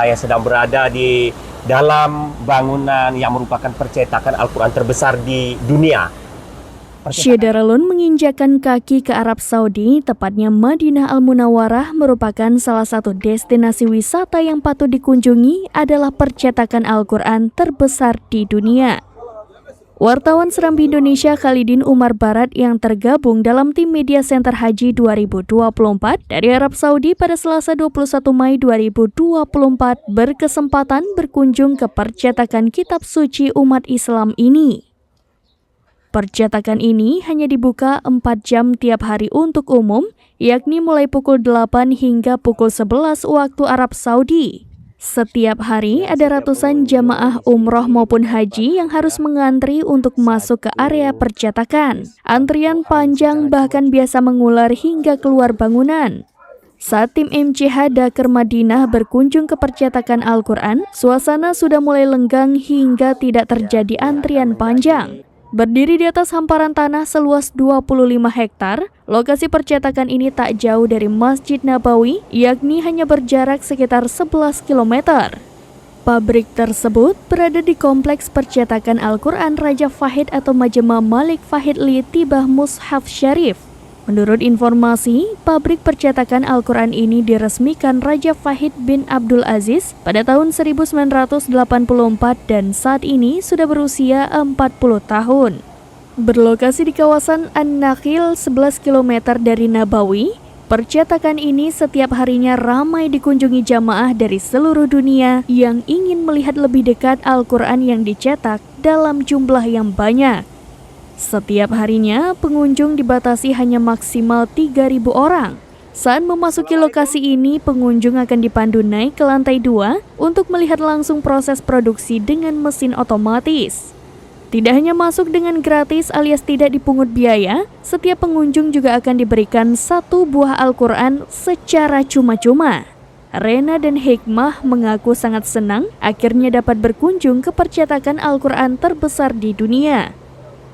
Saya sedang berada di dalam bangunan yang merupakan percetakan Al-Quran terbesar di dunia. Syederalun menginjakan kaki ke Arab Saudi, tepatnya Madinah Al-Munawwarah, merupakan salah satu destinasi wisata yang patut dikunjungi adalah percetakan Al-Quran terbesar di dunia. Wartawan Serambi Indonesia Khalidin Umar Barat yang tergabung dalam tim Media Center Haji 2024 dari Arab Saudi pada Selasa 21 Mei 2024 berkesempatan berkunjung ke percetakan kitab suci umat Islam ini. Percetakan ini hanya dibuka 4 jam tiap hari untuk umum, yakni mulai pukul 8 hingga pukul 11 waktu Arab Saudi. Setiap hari ada ratusan jamaah umroh maupun haji yang harus mengantri untuk masuk ke area percetakan. Antrian panjang bahkan biasa mengular hingga keluar bangunan. Saat tim MCH Dakar Madinah berkunjung ke percetakan Al-Quran, suasana sudah mulai lenggang hingga tidak terjadi antrian panjang. Berdiri di atas hamparan tanah seluas 25 hektar, lokasi percetakan ini tak jauh dari Masjid Nabawi, yakni hanya berjarak sekitar 11 km. Pabrik tersebut berada di kompleks percetakan Al-Quran Raja Fahid atau Majma' Malik Fahid Li Tibah Mushaf Syarif. Menurut informasi, pabrik percetakan Al-Quran ini diresmikan Raja Fahid bin Abdul Aziz pada tahun 1984 dan saat ini sudah berusia 40 tahun. Berlokasi di kawasan An-Nakhil 11 km dari Nabawi, percetakan ini setiap harinya ramai dikunjungi jamaah dari seluruh dunia yang ingin melihat lebih dekat Al-Quran yang dicetak dalam jumlah yang banyak. Setiap harinya, pengunjung dibatasi hanya maksimal 3.000 orang. Saat memasuki lokasi ini, pengunjung akan dipandu naik ke lantai 2 untuk melihat langsung proses produksi dengan mesin otomatis. Tidak hanya masuk dengan gratis alias tidak dipungut biaya, setiap pengunjung juga akan diberikan 1 buah Al-Quran secara cuma-cuma. Rena dan Hikmah mengaku sangat senang akhirnya dapat berkunjung ke percetakan Al-Quran terbesar di dunia.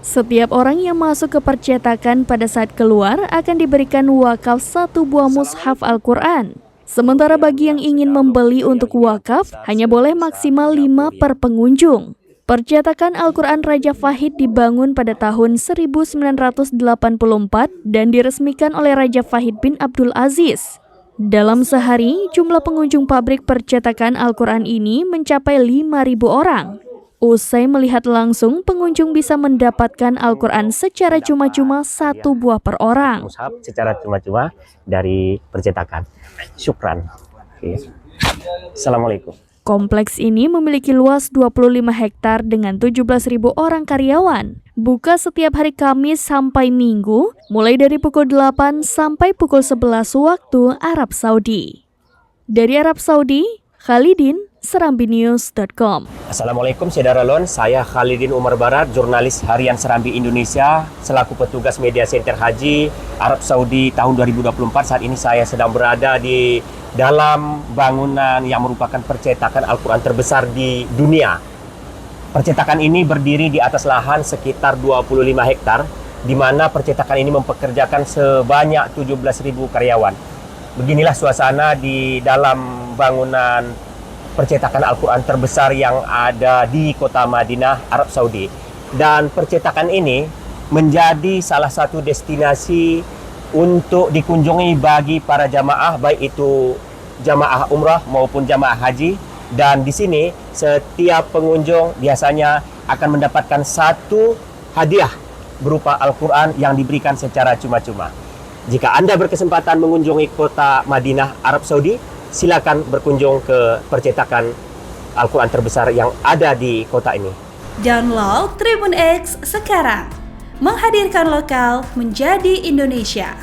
Setiap orang yang masuk ke percetakan pada saat keluar akan diberikan wakaf 1 buah mushaf Al-Quran. Sementara bagi yang ingin membeli untuk wakaf, hanya boleh maksimal 5 per pengunjung. Percetakan Al-Quran Raja Fahid dibangun pada tahun 1984 dan diresmikan oleh Raja Fahid bin Abdul Aziz. Dalam sehari, jumlah pengunjung pabrik percetakan Al-Quran ini mencapai 5.000 orang. Usai melihat langsung, pengunjung bisa mendapatkan Al-Quran secara cuma-cuma 1 buah per orang. Mushaf secara cuma-cuma dari percetakan. Syukran. Assalamualaikum. Kompleks ini memiliki luas 25 hektar dengan 17.000 orang karyawan. Buka setiap hari Kamis sampai Minggu, mulai dari pukul 8 sampai pukul 11 waktu Arab Saudi. Dari Arab Saudi, Khalidin, SerambiNews.com. Assalamualaikum Syederalun, saya Khalidin Umar Barat, jurnalis harian Serambi Indonesia, selaku petugas Media Center Haji Arab Saudi tahun 2024. Saat ini saya sedang berada di dalam bangunan yang merupakan percetakan Al-Quran terbesar di dunia. Percetakan ini berdiri di atas lahan sekitar 25 hektar, di mana percetakan ini mempekerjakan sebanyak 17.000 karyawan. Beginilah suasana di dalam bangunan percetakan Al-Quran terbesar yang ada di kota Madinah, Arab Saudi. Dan percetakan ini menjadi salah satu destinasi untuk dikunjungi bagi para jamaah, baik itu jamaah umrah maupun jamaah haji. Dan di sini setiap pengunjung biasanya akan mendapatkan 1 hadiah berupa Al-Quran yang diberikan secara cuma-cuma. Jika Anda berkesempatan mengunjungi kota Madinah, Arab Saudi, silakan berkunjung ke percetakan Al-Quran terbesar yang ada di kota ini. Download Tribun X sekarang, menghadirkan lokal menjadi Indonesia.